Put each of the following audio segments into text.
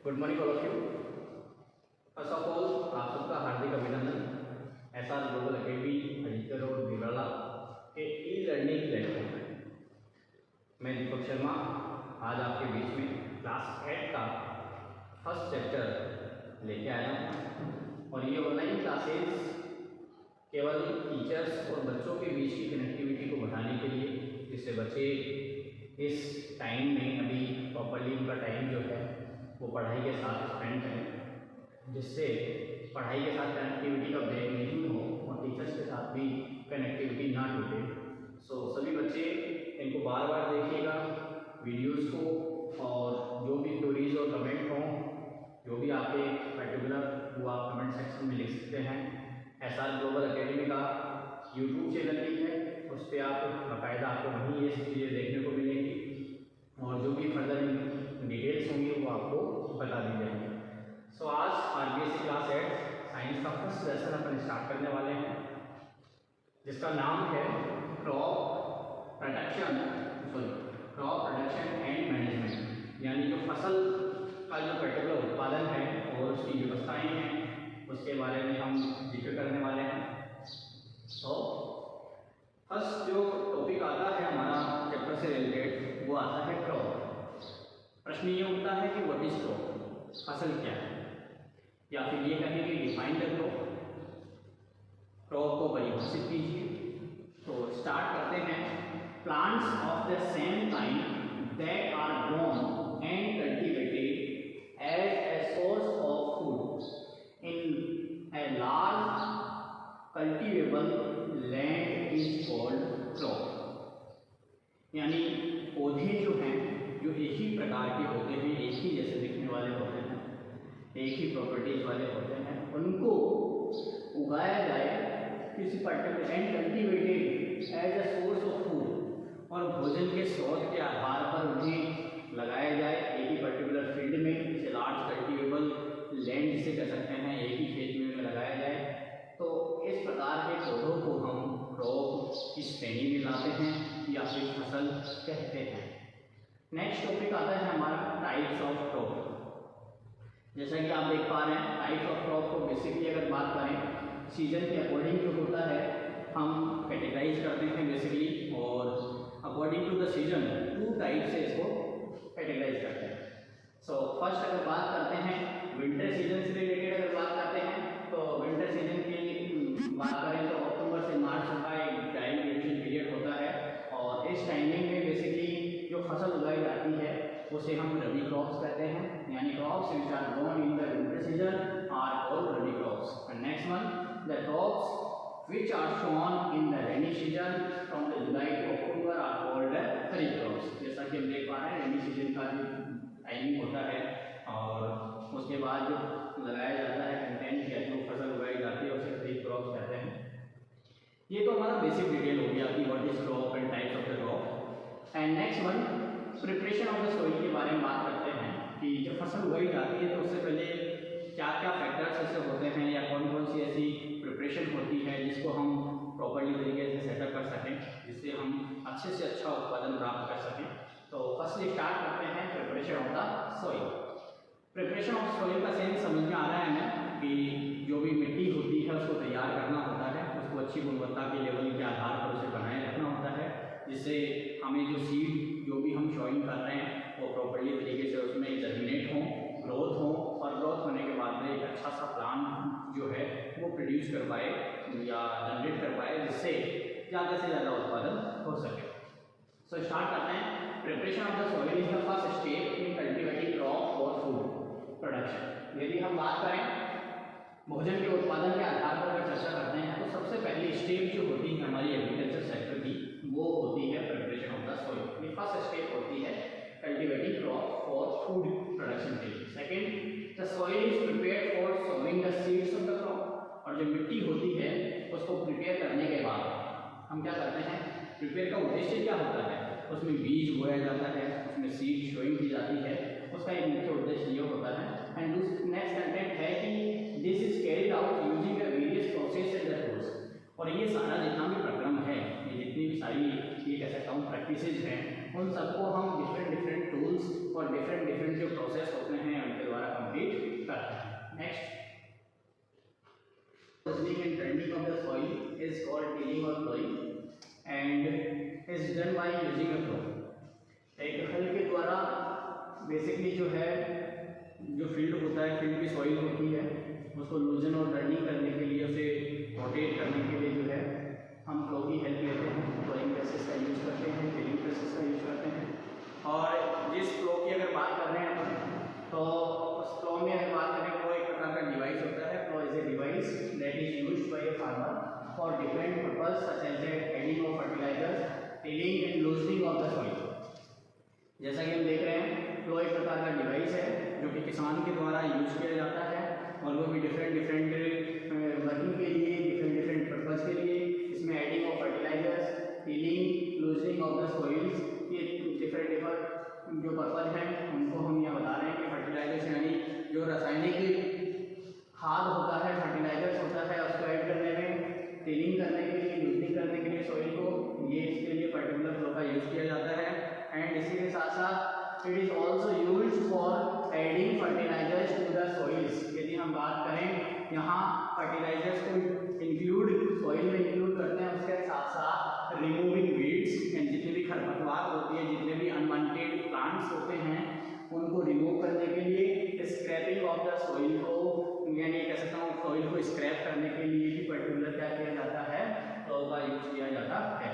Good morning all of you. First of all आप सबका हार्दिक अभिनंदन SR global academy Ajit road Birla के ई लर्निंग प्लेटफॉर्म में। मैं दीपक शर्मा आज आपके बीच में क्लास 8 का फर्स्ट चैप्टर लेके आया हूँ और ये ऑनलाइन क्लासेस केवल टीचर्स और बच्चों के बीच की कनेक्टिविटी को बढ़ाने के लिए, जिससे बच्चे इस टाइम में अभी प्रॉपरली उनका टाइम जो है वो पढ़ाई के साथ स्पेंड करें, जिससे पढ़ाई के साथ कनेक्टिविटी का ब्रेक नहीं हो और टीचर्स के साथ भी कनेक्टिविटी ना टूटे। सभी बच्चे इनको बार बार देखिएगा वीडियोस को, और जो भी क्वेरीज और कमेंट हों, जो भी आपके पर्टिकुलर, वो आप कमेंट सेक्शन में लिख सकते हैं। एसआर ग्लोबल अकेडमी का यूट्यूब चैनल भी है, उस पर आप बाकायदा आपको वहीं ये चीज़ें देखने को मिलेंगी और जो भी फर्दर डिटेल्स होंगी वो आपको बता दी जाएंगी। आज आरबीएससी क्लास 8 साइंस का फर्स्ट लेसन अपन स्टार्ट करने वाले हैं, जिसका नाम है क्रॉप प्रोडक्शन एंड मैनेजमेंट, यानी जो फसल का जो पर्टिकुलर उत्पादन है और उसकी व्यवस्थाएं हैं उसके बारे में हम जिक्र करने वाले हैं। फर्स्ट जो टॉपिक आता है हमारा चैप्टर से रिलेटेड वो आता है क्रॉप। प्रश्न ये उठता है कि व्हाट इज क्रॉप, फसल क्या है, या फिर ये कहें कि डिफाइन द क्रॉप को परिभाषित कीजिए। तो स्टार्ट करते हैं। Plants of the same kind that are grown and cultivated as a source of food in a large cultivable land is called crop. यानी पौधे जो हैं, जो एक ही प्रकार के होते हैं, एक ही जैसे दिखने वाले होते हैं, एक ही प्रॉपर्टीज वाले होते हैं, उनको उगाया जाए किसी particular and cultivated as a source of food, और भोजन के स्रोत के आधार पर उन्हें लगाया जाए एक ही पर्टिकुलर फील्ड में, जैसे लार्ज कल्टिवेबल लैंड जिसे कह सकते हैं, एक ही खेत में उन्हें लगाया जाए। तो इस प्रकार के पौधों को हम क्रॉप की श्रेणी में लाते हैं या फिर फसल कहते हैं। नेक्स्ट टॉपिक आता है हमारा टाइप्स ऑफ क्रॉप। जैसा कि आप देख पा रहे हैं, टाइप्स ऑफ क्रॉप को बेसिकली अगर बात करें सीजन के अकॉर्डिंग जो होता है हम कैटेगराइज करते हैं बेसिकली, और according to the season 2 type से इसको कैटेगराइज करते हैं। फर्स्ट अगर बात करते हैं विंटर सीजन से रिलेटेड, अगर बात करते हैं तो विंटर सीजन की बात करें तो अक्टूबर से मार्च का एक ड्राई वेजिटेशन पीरियड होता है, और इस टाइमिंग में बेसिकली जो फसल उगाई जाती है उसे हम रबी क्रॉप्स कहते हैं, यानी crops which are grown in the winter season are called rabi crops. And next one, the crops which are sown in the rainy season from the July to October are called kharif crops. जैसा कि हम देख पा रहे हैं rainy season का जो timing होता है और उसके बाद जो लगाया जाता है कंटेंट या जो फसल उगाई जाती है उसे खरीफ क्रॉप्स कहते हैं। ये तो हमारा बेसिक डिटेल हो गया कि what is crop and types of the crop. And next one, preparation of the soil के बारे में बात करते हैं कि जब फसल उगाई जाती है तो उससे पहले क्या क्या फैक्टर्स ऐसे होते हैं या कौन कौन सी ऐसी प्रिपरेशन होती है जिसको हम प्रॉपर्ली तरीके से सेटअप कर सकें, जिससे हम अच्छे से अच्छा उत्पादन प्राप्त कर सकें। तो फर्स्टली स्टार्ट करते हैं preparation of the soil. Preparation of soil का सेंस समझ में आ रहा है हमें कि जो भी मिट्टी होती है उसको तैयार करना होता है, उसको अच्छी गुणवत्ता के लेवल के आधार पर उसे बनाए रखना होता है, जिससे हमें जो सीड जो भी हम शॉइंग कर रहे हैं वो प्रॉपर्ली तरीके से उसमें जर्मिनेट हों, ग्रोथ हो, और ग्रोथ होने के बाद में एक अच्छा सा प्लांट जो है वो प्रोड्यूस कर पाए या जनरेट कर पाए, जिससे ज़्यादा से ज़्यादा उत्पादन हो सके। स्टार्ट करते हैं। Preparation of the soil is the first step in cultivating crop और फूड प्रोडक्शन। यदि हम बात करें भोजन के उत्पादन के आधार पर अगर चर्चा करते हैं तो सबसे पहली स्टेप जो होती है हमारी एग्रीकल्चर सेक्टर की वो होती है प्रिपरेशन ऑफ द सॉइल। ये फर्स्ट स्टेप होती है cultivating crop for food production के लिए। Second, the soil is prepared for sowing the seeds of the crop. और जो मिट्टी होती है उसको प्रिपेयर करने के बाद हम क्या करते हैं, प्रिपेयर का उद्देश्य क्या होता है, उसमें बीज बोया जाता है, उसमें सीड शोइंग की जाती है, उसका एक मुख्य उद्देश्य ये होता है। एंड नेक्स्ट कंटेंट है कि this is carried out using the various process and the tools. और ये सारा जितना भी प्रक्रम है, ये जितनी भी सारी ये कह सकता हूँ प्रैक्टिसेज हैं, उन सबको हम डिफरेंट टूल्स और डिफरेंट जो प्रोसेस होते हैं उनके द्वारा the soil is called tilling or plowing and is done by using a plow. एक हल के द्वारा बेसिकली जो है जो फील्ड होता है, फील्ड की सॉइल होती है, उसको लूजन और टर्निंग करने के लिए, उसे रोटेट करने के लिए जो है हम प्लो की हेल्प लेते हैं, प्लोइंग प्रेसेस का यूज़ करते हैं, टिलिंग प्रेसेस का यूज़ करते हैं। और जिस प्लो की अगर बात कर रहे हैं अपन, तो उस प्लो में अगर बात करें, प्लो एक प्रकार का डिवाइस होता है। Plough is a device that is used by a farmer for different purpose such as adding of fertilisers, tilling and loosening of the soil. जैसा कि हम देख रहे हैं, प्लो एक प्रकार का डिवाइस है जो कि किसान के द्वारा यूज किया जाता है, और वो भी डिफरेंट वर्किंग के लिए, डिफरेंट पर्पज़ के लिए। इसमें adding of fertilisers, tilling, loosening of the soils, ये डिफरेंट जो पर्पज़ हैं उनको हम यहाँ बता रहे हैं कि फर्टिलाइजर्स यानी जो रासायनिक खाद होता है, फर्टिलाइजर्स होता है, उसको ऐड करने में, टिलिंग करने के लिए, लूजनिंग करने के लिए सॉइल को, ये इसके लिए पर्टिकुलर फ्लो का यूज़ किया जाता है। एंड इसी के साथ साथ it is also used for adding fertilizers to the soils. यदि हम बात करें, यहाँ फर्टिलाइजर्स को इंक्लूड, सॉइल में इंक्लूड करते हैं, उसके साथ साथ रिमूविंग वीड्स एंड जितनी भी खरपतवार होती है, जितने भी अनवांटेड प्लांट्स होते हैं, उनको रिमूव करने के लिए, स्क्रैपिंग ऑफ द सॉइल को, यानी कह सकता हूँ सॉइल को स्क्रैप करने के लिए भी पर्टिकुलर क्या किया जाता है, प्लो का यूज किया जाता है।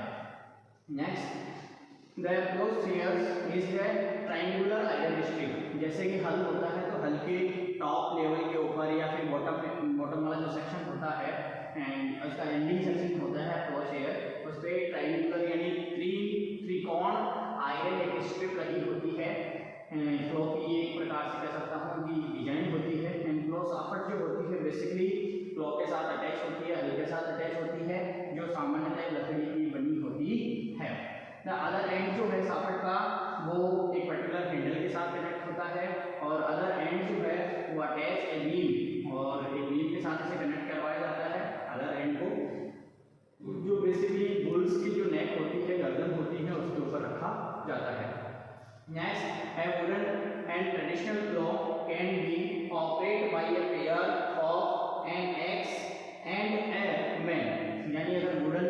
Next, the plough shares is the triangular iron strip. जैसे कि हल होता है, तो हल के टॉप लेवल के ऊपर या फिर बॉटम वाला जो सेक्शन होता है एंड उसका एंडिंग सेक्शन होता है प्लो शेयर, उस पर ट्रायंगुलर यानी त्रिकोण आयरन एक स्ट्रिप लगी होती है। प्लो की एक प्रकार से कह सकता हूँ कि डिजाइन होती है। एंड प्लो साफट जो होती है बेसिकली प्लो के साथ अटैच होती है, हल के साथ अटैच होती है, जो सामान्यतः लकड़ी की बनी होती है। द अदर एंड जो है साफट का, वो एक पर्टिकुलर हैंडल के साथ कनेक्ट होता है, और अदर एंड जो है वो अटैच ए बीम, और एक बीम के साथ इसे कनेक्ट करवाया जाता है अदर एंड को, जो बेसिकली बुल्स की जो नेक होती है, गर्दन होती है, उसके ऊपर रखा जाता है। Next, a wooden and traditional plow can be operated by a pair of an axe and a man। यानी अगर वुडन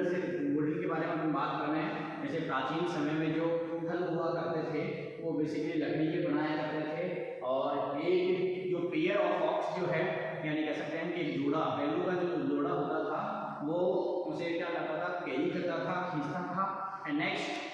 के बारे में हम बात कर रहे हैं, जैसे प्राचीन समय में जो हल हुआ करते थे, वो बेसिकली लकड़ी के बनाया करते थे, और एक जो पेयर ऑफ ऑक्स जो है, यानी कह सकते हैं कि जोड़ा, बैलों का जो जोड़ा होता था, वो उसे क्या करता था, कैरी करता था, खींचता था। एंड नेक्स्ट,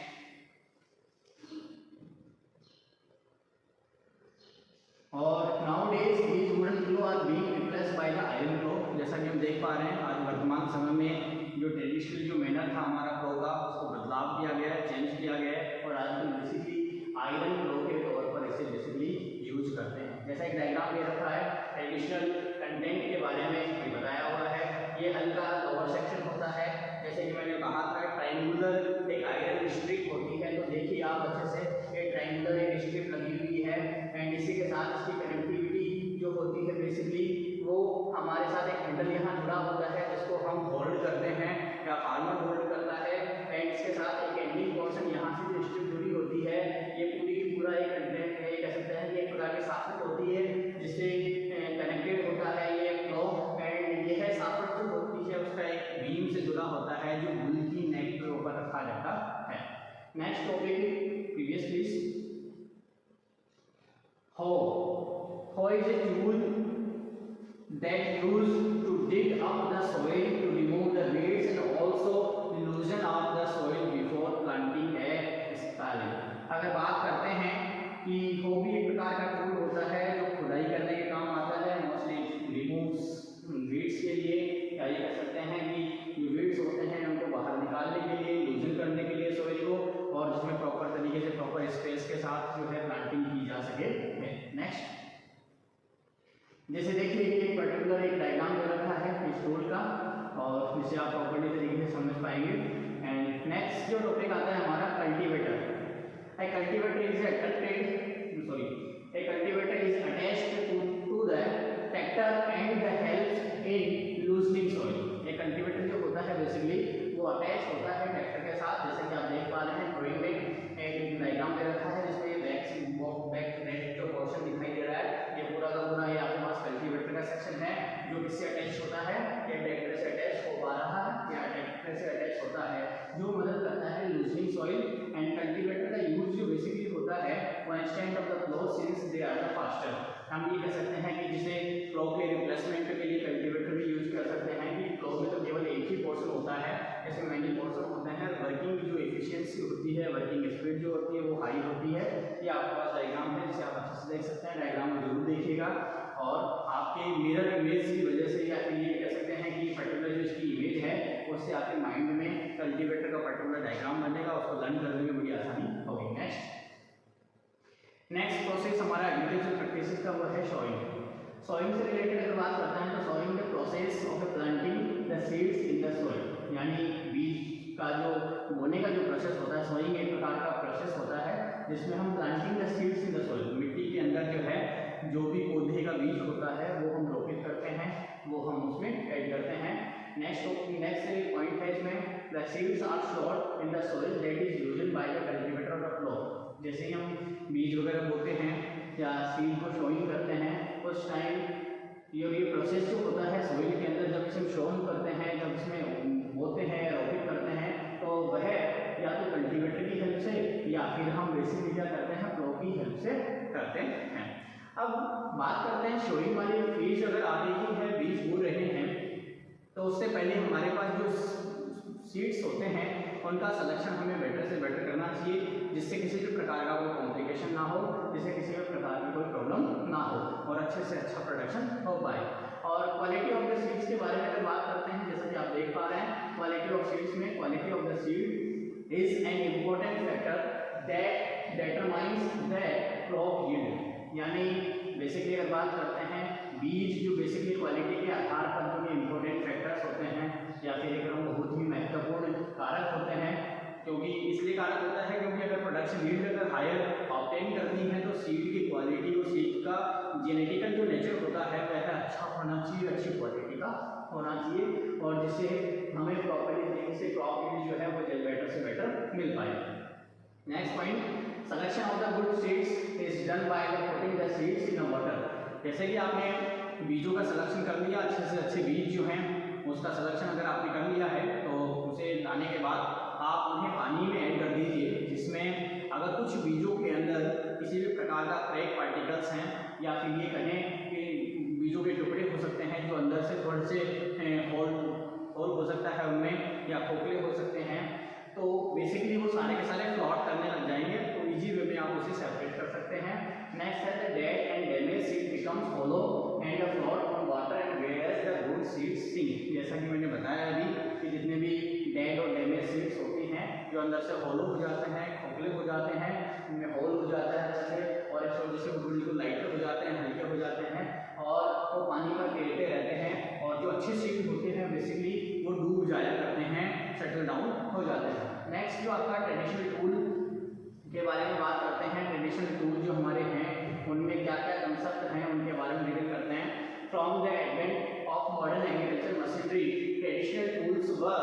और nowadays these wooden plough are being replaced by the iron plough. जैसा कि हम देख पा रहे हैं, आज वर्तमान समय में जो ट्रेडिशनल जो मैनर था हमारा प्लो का, उसको बदलाव किया गया है, चेंज किया गया है, और आजकल बेसिकली आयरन प्लो के तौर पर इसे बेसिकली यूज करते हैं। जैसा एक डायग्राम दे रखा है, ट्रेडिशनल कंटेंट के बारे में बताया हुआ है। ये हल का लोअर सेक्शन होता है, जैसे कि मैंने कहा था, ट्रायंगुलर एक आयरन स्ट्रिप होती है, तो देखिए आप अच्छे से, ये ट्रायंगुलर एक स्ट्रिप लगी हुई है, एंड इसी के साथ इसकी कनेक्टिविटी जो होती है बेसिकली वो हमारे साथ एक हैंडल यहाँ जुड़ा होता है, जिसको हम होल्ड करते हैं या फार्मर होल्ड करता है, एंड इसके साथ एक एंडिंग पोर्शन यहाँ से जो स्ट्रिप जुड़ी होती है, ये पूरी की पूरा एक कह सकते हैं कि एक प्रकार की साफट होती है जिससे कनेक्टेड होता है ये प्लो। एंड यह साफट जो होती है उसका एक बीम से जुड़ा होता है, जो बुल की नेक के ऊपर रखा जाता है। Next topic, previous please. Hoe is a tool that used to dig up the soil to remove the weeds and also loosen up the soil before planting a spalling। अगर बात करते हैं कि हो भी एक प्रकार का टूल होता है जो खुदाई करने के काम आता है, मोस्टली रिमूव वीड्स के लिए, या ये कह सकते हैं कि जो वीड्स होते हैं उनको बाहर निकालने के लिए, लूजन करने के लिए सॉइल को, और जिसमें प्रॉपर तरीके से प्रॉपर स्पेस के साथ जो है प्लांटिंग की जा सके। नेक्स्ट, जैसे देखिए एक पर्टिकुलर एक डायग्राम दे रखा है इस टूल का, और जिसे आप प्रॉपर्ली तरीके से समझ पाएंगे। एंड नेक्स्ट जो टॉपिक आता है हमारा cultivator. A cultivator is attached to the tractor and the helps in loosening soil। एक कल्टीवेटर जो होता है बेसिकली वो अटैच होता है ट्रैक्टर के साथ, जैसे कि आप देख पा रहे हैं ड्राइंग में एक डायग्राम दे रखा है जिसमें बैक रेड जो पोर्शन दिखाई दे रहा है, ये पूरा का पूरा ये आपके पास कल्टीवेटर का सेक्शन है जो किससे अटैच होता है, ये ट्रैक्टर से अटैच हो पा रहा हम ये कह सकते हैं कि जिसे फ्लो के रिप्लेसमेंट के लिए कल्टीवेटर भी यूज कर सकते हैं कि फ्लो में तो केवल एक ही पोर्शन होता है, इसमें मैनी पोर्शन होते हैं। वर्किंग जो एफिशिएंसी होती है, वर्किंग स्पीड जो होती है वो हाई होती है। ये आपके पास डायग्राम है जिसे आप अच्छे से देख सकते हैं, डायग्राम को जरूर देखिएगा। और आपके मिरर इमेज की वजह से या फिर ये कह सकते हैं कि पर्टिकुलर जो इसकी इमेज है उससे आपके माइंड में कल्टीवेटर का पर्टिकुलर डायग्राम बनेगा, उसको लर्न करने में बड़ी आसानी होगी। नेक्स्ट प्रोसेस हमारा एग्रीकल्चर प्रैक्टिसेस का वो है सॉइंग। सॉइंग से रिलेटेड अगर बात करते हैं तो sawing the process of planting the seeds in the soil, यानी बीज का जो बोने का जो प्रोसेस होता है, सॉइंग एक प्रकार का प्रोसेस होता है जिसमें हम planting the seeds in the soil, मिट्टी के अंदर जो है जो भी पौधे का बीज होता है वो हम रोपित करते हैं, वो हम उसमें ऐड करते हैं। नेक्स्ट पॉइंट है इसमें the seeds are stored in the soil that is used by the cultivator of the plough. जैसे ही हम बीज वगैरह बोते हैं या सीड को शोइंग करते हैं उस टाइम ये प्रोसेस जो होता है सॉइल के अंदर, जब इसे शोइंग करते हैं, जब इसमें बोते हैं, रोपित करते हैं, तो वह या तो कल्टीवेटर की हेल्प से या फिर हम बेसिकली क्या करते हैं फ्लो की हेल्प से करते हैं। अब बात करते हैं शोइंग वाली फेज अगर आ रही है, बीज बो रहे हैं, तो उससे पहले हमारे पास जो सीड्स होते हैं उनका सिलेक्शन हमें बेटर से बेटर करना चाहिए, जिससे किसी भी प्रकार का कोई कॉम्प्लिकेशन ना हो, जिससे किसी भी प्रकार की कोई प्रॉब्लम ना हो और अच्छे से अच्छा प्रोडक्शन हो पाए। और क्वालिटी ऑफ द सीड्स के बारे में अगर बात करते हैं, जैसा कि आप देख पा रहे हैं क्वालिटी ऑफ सीड्स में, quality of the seed is an important factor that determines the crop yield. यानी बेसिकली अगर बात करते हैं बीज जो बेसिकली क्वालिटी के आधार पर जो इम्पोर्टेंट फैक्टर्स होते हैं या फिर एक बहुत ही महत्वपूर्ण कारक होते हैं, क्योंकि इसलिए कारक होता है क्योंकि अगर प्रोडक्शन यील्ड अगर हायर ऑब्टेन करनी है तो सीड की क्वालिटी और सीड का जेनेटिकल जो नेचर होता है वह अच्छा होना चाहिए, अच्छी क्वालिटी का होना चाहिए, और जिससे हमें प्रॉपर्ली तरीके से क्रॉप यील्ड जो है वो बेटर से बेटर मिल पाए। Next point, selection of the good seeds is done by the putting the seeds in water. जैसे कि आपने बीजों का सिलेक्शन कर लिया, अच्छे से अच्छे बीज जो हैं उसका सिलेक्शन अगर आपने कर लिया है तो उसे लाने के बाद आप उन्हें पानी में ऐड कर दीजिए, जिसमें अगर कुछ बीजों के अंदर किसी भी प्रकार का क्रैक पार्टिकल्स हैं या फिर ये कहें कि बीजों के टुकड़े हो सकते हैं जो अंदर से थोड़े से होल हो सकता है उनमें या खोखले हो सकते हैं, तो बेसिकली वो सारे के सारे फ्लॉट करने लग जाएंगे, तो इजी वे में आप उसे सेपरेट कर सकते हैं। नेक्स्ट है the dead and damage seed becomes hollow and a float on water and whereas the good seeds sink. जैसा कि मैंने बताया अभी कि जितने भी डेड और डैमेज सीड्स होती हैं जो अंदर से होलो हो जाते हैं, खोखले हो जाते हैं, उनमें होल हो जाता है अच्छे से, और इस वजह से बिल्कुल लाइटर हो जाते हैं, हल्के हो जाते हैं और वो पानी पर तैरते रहते हैं, और जो अच्छे सीड होते हैं बेसिकली वो डूब जाया करते हैं, सेटल डाउन हो जाते हैं। नेक्स्ट जो आपका ट्रेडिशनल टूल के बारे में बात करते हैं, ट्रेडिशनल टूल जो हमारे हैं उनमें क्या क्या कंसेप्ट हैं उनके बारे में डिटेल करते हैं। From the advent of modern agriculture machinery traditional tools were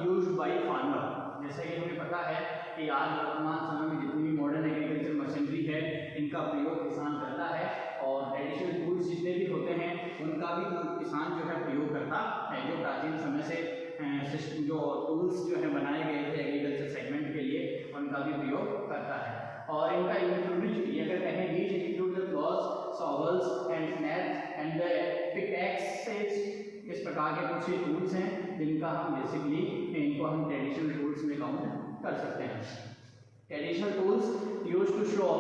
used by farmer. जैसे कि हमें पता है कि आज वर्तमान समय में जितनी भी मॉडर्न एग्रीकल्चर मशीनरी है इनका प्रयोग किसान करता है, और ट्रेडिशनल टूल्स जितने भी होते हैं उनका भी किसान जो है प्रयोग करता है, जो प्राचीन समय से जो टूल्स जो है बनाए गए थे एग्रीकल्चर सेगमेंट के लिए उनका भी प्रयोग करता है। और इनका अगर कहें these include the ploughs, shovels and snaps and the pickaxes, इस प्रकार के कुछ टूल्स हैं जिनका हम बेसिकली इनको हम ट्रेडिशनल टूल्स में काउंट कर सकते हैं। Traditional tools used to sow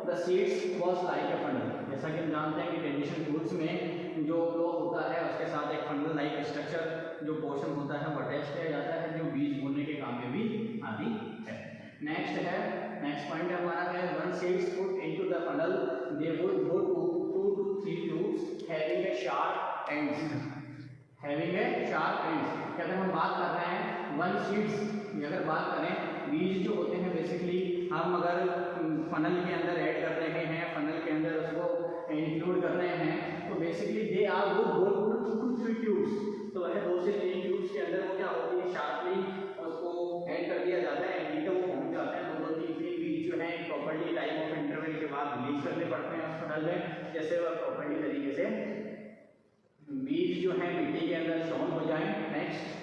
the seeds was like a funnel. जैसा कि हम जानते हैं कि ट्रेडिशनल टूल्स में जो फ्लो होता है उसके साथ एक फंडल लाइक स्ट्रक्चर जो पोर्शन होता है वो अटैच किया जाता है, जो बीज बोने के काम में भी आती है। नेक्स्ट पॉइंट हमारा है one seeds put into the funnel they would go to 2 to 3 tubes having a sharp ends. अगर हम बात कर रहे हैं वन सीड्स की अगर बात करें, बीज जो होते हैं बेसिकली हम अगर फनल के अंदर ऐड कर रहे हैं, फनल के अंदर उसको इंक्लूड कर रहे हैं, तो basically they are would go to 2 to 3 tubes. तो वह 2 से 3 ट्यूब्स के अंदर वो क्या होती है शार्पली उसको ऐड कर दिया जाता है, एंड वो पहुंच जाते हैं। 2 3 बीज जो है प्रॉपर्ली टाइम ऑफ इंटरवल के बाद रिलीज करने पड़ते हैं उस फनल में, जैसे वह प्रॉपर्ली तरीके से बीज जो है मिट्टी के अंदर शोन हो जाए। Next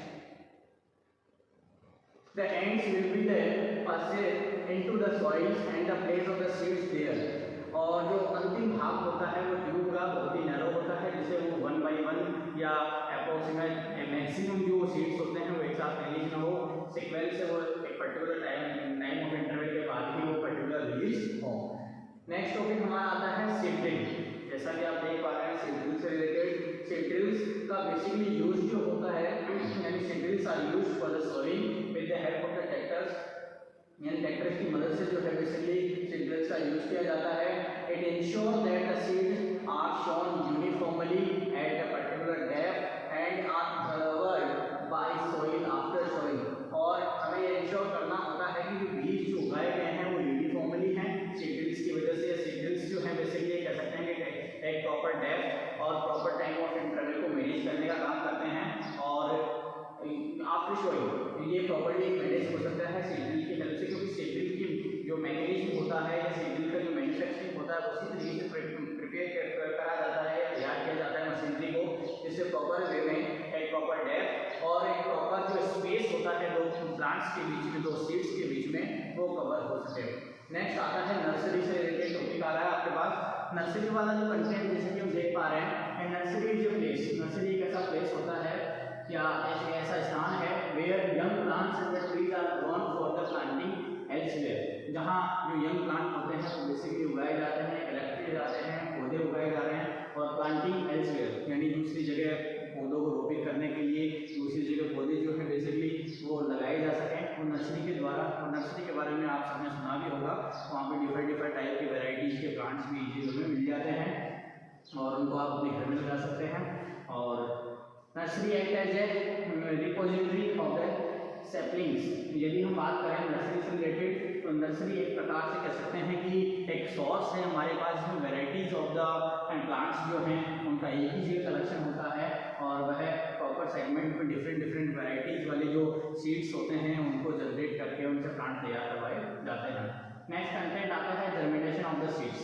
the ends will be passed into the soils and the place of the seeds there। और जो अंतिम भाग होता है वो ट्यूब या अप्रोक्सीमेट मैक्सिमम जो सीड्स होते हैं वो एक साथ रिलीज ना हो, सीक्वेंस से वो एक पर्टिकुलर टाइम ऑफ इंटरवल के बाद ही वो पर्टिकुलर रिलीज हो। नेक्स्ट टॉपिक हमारा आता है सीड ड्रिल। जैसा कि आप देख पा रहे हैं सीड ड्रिल से रिलेटेड, सीड ड्रिल्स का बेसिकली यूज जो होता है यानी seed drills are used for the sowing with the help of the tractors, यानी ट्रैक्टर्स की मदद से जो है बेसिकली सीड ड्रिल्स का यूज किया जाता है। It ensure that the seeds are sown uniformly at a particular depth and are covered by soil after soil. और हमें ये इंश्योर करना होता है कि जो बीज जो उगाए गए हैं वो यूनिफॉर्मली हैं सीड ड्रिल्स की वजह से। सीड ड्रिल्स जो है बेसिकली कह सकते हैं कि एक प्रॉपर डेप्थ और प्रॉपर टाइम ऑफ इंटरवल को मैनेज करने का काम करते हैं। और आफ्टर शोइंग ये प्रॉपर्ली मैनेज हो सकता है सीड ड्रिल की हेल्प से, क्योंकि सीड ड्रिल की जो मैकेनिज्म होता है या सीड ड्रिल का जो मैन्युफैक्चरिंग होता है उसी तरीके से प्रिपेयर करा जाता है, तैयार किया जाता है मशीनरी को, जिससे प्रॉपर वे में एक प्रॉपर डेप्थ और एक प्रॉपर जो स्पेस होता है दो प्लांट्स के बीच में, दो सीड्स के बीच में वो कवर हो सके। नेक्स्ट आता है नर्सरी से रिलेटेड टॉपिक आ रहा है आपके पास। नर्सरी वाला जो कंटेंट जैसे कि हम देख पा रहे हैं, नर्सरी जो प्लेस, नर्सरी एक ऐसा प्लेस होता है या एक ऐसा स्थान है where young plants and trees are grown for the planting elsewhere, जहाँ जो यंग प्लांट होते हैं वो बेसिकली उगाए जाते हैं, इलेक्ट किए जाते हैं, पौधे उगाए जा रहे हैं। और प्लांटिंग एल्सवेयर यानी दूसरी जगह पौधों को रोपित करने के लिए दूसरी जगह पौधे जो है बेसिकली वो लगाए जा सकें, वो नर्सरी के द्वारा। और नर्सरी के बारे में आप सबने सुना भी होगा, वहाँ पे डिफरेंट टाइप की वेराइटीज़ के प्लांट्स भी इजीली मिल जाते हैं और उनको आप अपने घर में लगा सकते हैं। और nursery act as a repository of the saplings. यदि हम बात करें नर्सरी से रिलेटेड, तो नर्सरी एक प्रकार से कह सकते हैं कि एक सोर्स है हमारे पास जिसमें वेराइटीज़ ऑफ द प्लांट्स जो हैं उनका एक ही जगह कलेक्शन होता है और वह प्रॉपर सेगमेंट में डिफरेंट वेराइटीज़ वाले जो सीड्स होते हैं उनको जनरेट करके उनसे प्लांट तैयार करवाए जाते हैं। नेक्स्ट कंटेंट आता है germination of the seeds.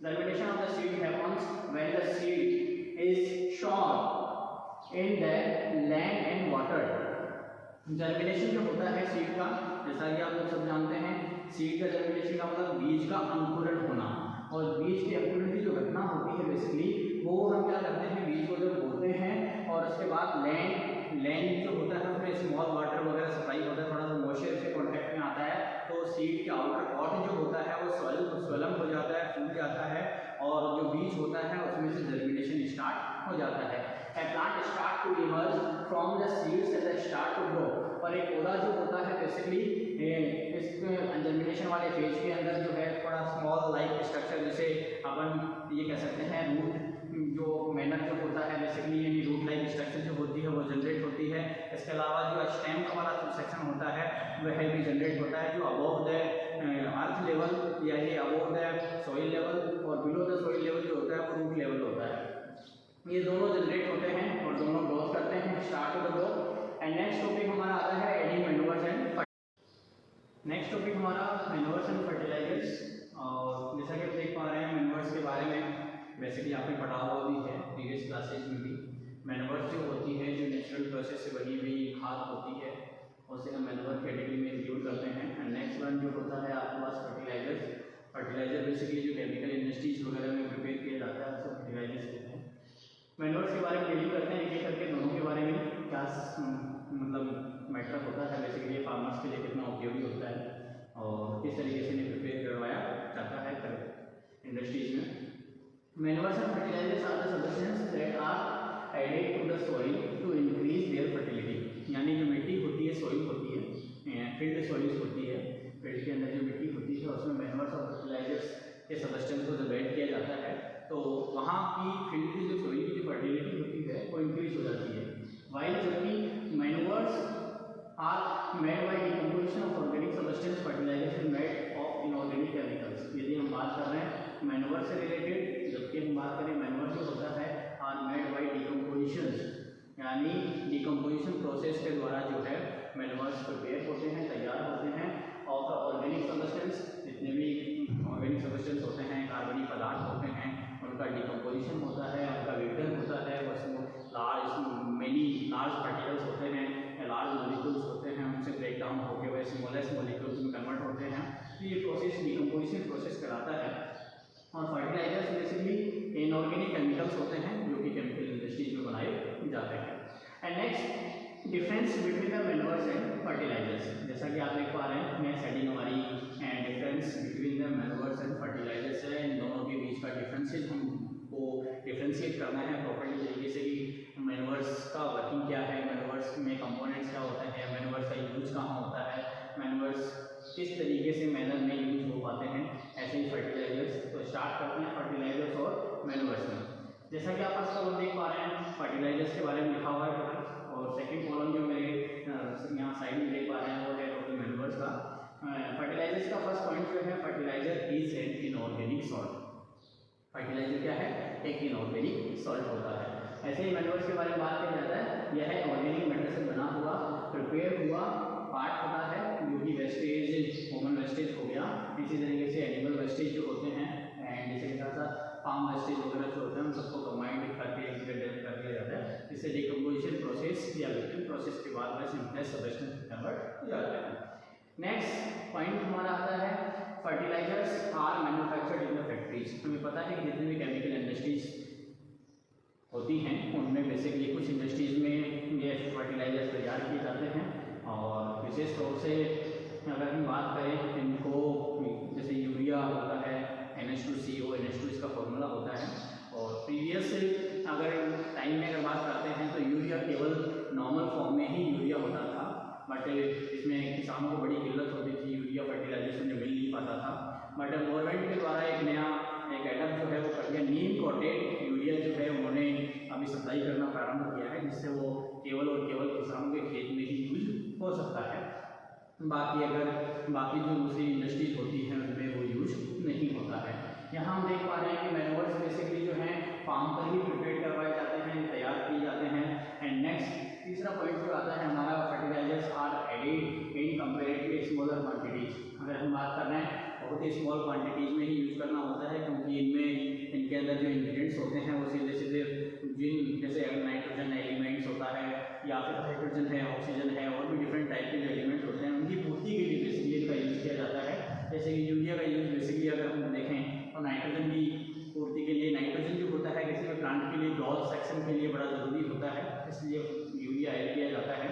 Germination of the seed happens when the seed is sown in the land and water. Germination जो होता है सीड का, जैसा कि आप लोग सब जानते हैं, सीड का जर्मिनेशन का मतलब बीज का अंकुरण होना। और बीज के अंकुरण की जो घटना होती है बेसिकली वो हम क्या करते हैं, बीज को जब बोते हैं और उसके बाद लैंड जो होता है उसमें स्मॉल वाटर वगैरह सप्लाई होता है, थोड़ा सा मॉइस्चर से कॉन्टैक्ट में आता है, तो सीड के आउटर पॉट जो होता है वो स्वेलम हो जाता है, फूल जाता है और जो बीज होता है उसमें से जर्मिनेशन स्टार्ट हो जाता है। A plant start to emerge from the seeds and they start to grow। और एक पौधा जो होता है बेसिकली इस जर्मिनेशन वाले फेज के अंदर जो है थोड़ा स्मॉल लाइक स्ट्रक्चर, जैसे अपन ये कह सकते हैं रूट जो मैनर जो होता है बेसिकली, यानी रूट लाइक स्ट्रक्चर जो होती है वो जनरेट होती है। इसके अलावा जो स्टेम का वाला सेक्शन होता है वह भी जनरेट होता है, जो अबव द अर्थ लेवल या ये अबव द सॉइल लेवल और बिलो द सॉइल लेवल जो होता है वो रूट लेवल होता है। ये दोनों जनरेट होते हैं और दोनों ग्रोथ करते हैं, start to the growth. And next topic हमारा आता है adding manures and next topic हमारा मैन्योर्स एंड फर्टिलाइजर्स। और जैसा कि आप देख पा रहे हैं मैन्योर्स के बारे में बेसिकली आपने पढ़ा हुआ भी है प्रीवियस क्लासेज में भी। मैन्योर्स जो होती है जो नेचुरल प्रोसेस से बनी हुई खाद होती है उसे हम मैन्योर कैटेगरी में इंक्लूड करते हैं। एंड नेक्स्ट वन जो होता है आपके पास फर्टिलाइजर्स। फर्टिलाइजर बेसिकली जो केमिकल इंडस्ट्रीज वगैरह में प्रिपेयर किया जाता है उसे फर्टिलाइजर्स कहते हैं। मैन्योर्स के बारे में डील करते हैं एक एक करके, दोनों के बारे में क्या मतलब मैटर होता है, बेसिकली फार्मर्स के लिए कितना उपयोगी होता है और किस तरीके से इन्हें प्रिपेयर करवाया जाता है इंडस्ट्रीज में। Manures and fertilisers are the substance that are added to the soil to increase their fertility. यानी जो मिट्टी होती है, सॉइल होती है, फील्ड सॉइल्स होती है, फील्ड के अंदर जो मिट्टी होती है उसमें मैन्योर्स और फर्टिलाइजर्स के सब्सटेंस को जब ऐड किया जाता है तो वहाँ की फील्ड की जो सॉइल की जो फर्टिलिटी होती है वो इंक्रीज हो जाती है। वाइल जबकि manures are made by decomposition of organic substance, fertilisers made of inorganic chemicals. यदि हम बात कर रहे हैं मैन्योर से रिलेटेड, जबकि हम बात करें मैन्योर जो होता है आर मेड बाय डिकम्पोजिशन, यानी डिकम्पोजिशन प्रोसेस के द्वारा जो है मैन्योर्स प्रिपेयर होते हैं, तैयार होते हैं। और ऑर्गेनिक सब्सटेंस, जितने भी ऑर्गेनिक सब्सटेंस होते हैं, कार्बनिक पदार्थ होते हैं, उनका डिकम्पोजिशन होता है, उनका विघटन होता है, लार्ज पार्टिकल्स होते हैं, लार्ज मॉलिक्यूल्स होते हैं, उनसे ब्रेक डाउन होकर वह स्मॉलेस्ट मॉलिक्यूल्स में कन्वर्ट होते हैं। तो ये प्रोसेस डिकम्पोजिशन प्रोसेस कहलाता है। और फर्टिलाइजर्स बेसिकली इनऑर्गेनिक केमिकल्स होते हैं जो कि केमिकल इंडस्ट्रीज में बनाए जाते next difference between the manures and fertilisers, जैसा कि आप देख पा रहे हैं नेक्स्ट हेडिंग हमारी difference between the manures and fertilisers है। इन दोनों के बीच का डिफरेंसेस हमको डिफ्रेंशिएट करना है प्रॉपर्ली तरीके से कि मैन्योर्स का वर्किंग क्या है, मैन्योर्स में कंपोनेंट्स क्या होते हैं, मैन्योर्स का यूज कहाँ होता है, मैन्योर्स किस तरीके से मैनर में यूज हो पाते हैं, ऐसे ही फर्टिलाइजर्स। तो स्टार्ट करते हैं फर्टिलाइजर्स और मैन्योर्स में। जैसा कि आप फर्स्ट कॉलम देख पा रहे हैं फर्टिलाइजर्स के बारे में लिखा हुआ है, और सेकंड कॉलम जो मेरे यहाँ साइड में देख पा रहे हैं वो है टोटल मैन्योर्स का। फर्टिलाइजर्स का फर्स्ट पॉइंट जो है fertiliser is an inorganic salt. Fertiliser क्या है, एक इनऑर्गेनिक सॉल्ट होता है। ऐसे ही मैन्योर्स के बारे में बात किया जाता है, यह ऑर्गेनिक मैटर से बना हुआ प्रिपेयर हुआ पार्ट होता है, जो कि वेस्टेज ह्यूमन वेस्टेज हो गया, इसी तरीके से एनिमल वेस्टेज जो होते हैं एंड इसके साथ साथ फार्म वेस्टेज वगैरह जो होते हैं उन सबको कंबाइंड करके इंटीग्रेट कर दिया जाता है, जिससे डिकम्पोजिशन प्रोसेस या विक्टिंग प्रोसेस के बाद वह सिंथेसिस सब्सटेंस में कन्वर्ट हो जाता है। नेक्स्ट पॉइंट हमारा आता है fertilisers are manufactured in the factories. हमें पता है कि जितने भी केमिकल इंडस्ट्रीज होती हैं उनमें बेसिकली कुछ इंडस्ट्रीज में ये फर्टिलाइजर्स तैयार किए जाते हैं, और विशेष तौर से अगर हम बात करें इनको, जैसे यूरिया होता है NH2CO, NH2 इसका फॉर्मूला होता है, और प्रीवियस अगर टाइम में अगर बात करते हैं तो यूरिया केवल नॉर्मल फॉर्म में ही यूरिया होता था, बट इसमें किसानों को बड़ी किल्लत होती थी, यूरिया फर्टिलाइजेशन में मिल नहीं पाता था। बट गवर्नमेंट के द्वारा एक नया एक एडप जो है वो कर दिया, नीम कोटेड यूरिया जो है उन्होंने अभी सप्लाई करना प्रारंभ किया है, जिससे वो केवल और केवल किसानों के खेत में ही यूज हो सकता है। बाकी जो दूसरी इंडस्ट्रीज होती हैं उनमें वो यूज नहीं होता है। यहाँ हम देख पा रहे हैं कि मैन्योर्स बेसिकली जो है फार्म पर ही प्रिपेयर करवाए जाते हैं, तैयार किए जाते हैं। एंड नेक्स्ट तीसरा पॉइंट जो आता है हमारा fertilisers are added in comparatively smaller quantities. अगर हम बात कर रहे हैं बहुत ही स्मॉल क्वांटिटीज में ही यूज करना होता है, क्योंकि इनके अंदर जो इंग्रेडिएंट्स होते हैं वो सीधे जैसे नाइट्रोजन एलिमेंट्स होता है या फिर हाइड्रोजन है, ऑक्सीजन है, और भी डिफरेंट टाइप के जो एलिमेंट्स होते हैं उनकी पूर्ति के लिए बेसिकली इनका यूज किया जाता है। जैसे कि यूरिया का यूज बेसिकली अगर हम देखें तो नाइट्रोजन की पूर्ति के लिए, नाइट्रोजन जो होता है किसी भी प्लांट के लिए ग्रोथ सेक्शन के लिए बड़ा ज़रूरी होता है, इसलिए यूरिया ऐड किया जाता है।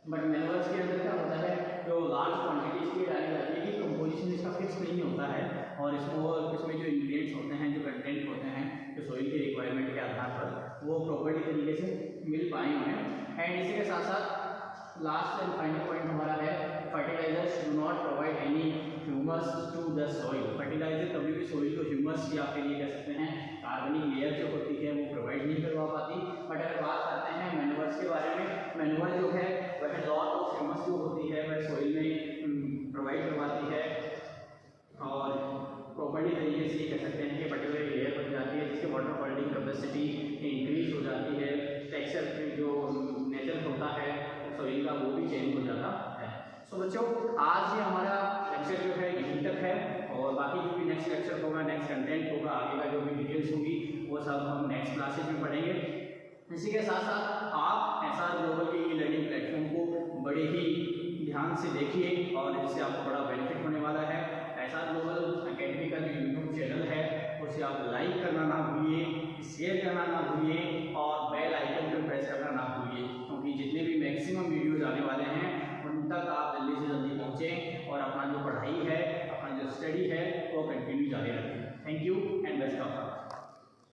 बट मैन्योर्स के अंदर क्या होता है, जो लार्ज क्वांटिटीज की डाली जाती है कि कंपोजिशन इसका फिक्स नहीं होता है, और इसमें जो इंग्रेडिएंट्स होते हैं, जो कंटेंट होते हैं, जो सॉइल की रिक्वायरमेंट के आधार पर वो प्रॉपर्ली तरीके से मिल पाए उन्हें। एंड इसी के साथ साथ लास्ट एंड फाइनल पॉइंट हमारा है fertilisers do not provide any humus to the soil. Fertiliser कभी भी सॉइल को ह्यूमस या फिर ये कह सकते हैं कार्बनिक लेयर जो होती है वो प्रोवाइड नहीं करवा पाती। बट अगर बात करते हैं मैन्योर्स के बारे में, मैन्योर जो है वह लॉट ऑफ ह्यूमस जो होती है वह सॉइल में प्रोवाइड करवाती है, और प्रॉपर्ली तरीके से ये कह सकते हैं कि पर्टिकुलर लेयर बन जाती है, जिसके वाटर होल्डिंग कैपेसिटी इंक्रीज हो जाती है, टेक्सचर जो नेचर होता है सॉइल का वो भी चेंज हो जाता है। सो बच्चों आज ये हमारा लेक्चर जो है यहीं तक है, और बाकी जो भी नेक्स्ट लेक्चर होगा, नेक्स्ट कंटेंट होगा, आगे का जो भी डिटेल्स होगी वो सब हम नेक्स्ट क्लासेज में पढ़ेंगे। इसी के साथ साथ आप SR ग्लोबल के ई लर्निंग प्लेटफॉर्म को बड़े ही ध्यान से देखिए, और इससे आपको बड़ा बेनिफिट होने वाला है। SR ग्लोबल अकेडमी का जो यूट्यूब चैनल है उसे आप लाइक करना ना भूलिए, शेयर करना ना भूलिए, और बेल आइकन पर प्रेस करना ना भूलिए, क्योंकि जितने भी मैक्सिमम वीडियोज आने वाले हैं उन तक आप जल्दी से जल्दी पहुँचें और अपना जो पढ़ाई है, अपना जो स्टडी है वो कंटिन्यू जारी रखें। Thank you and best of luck.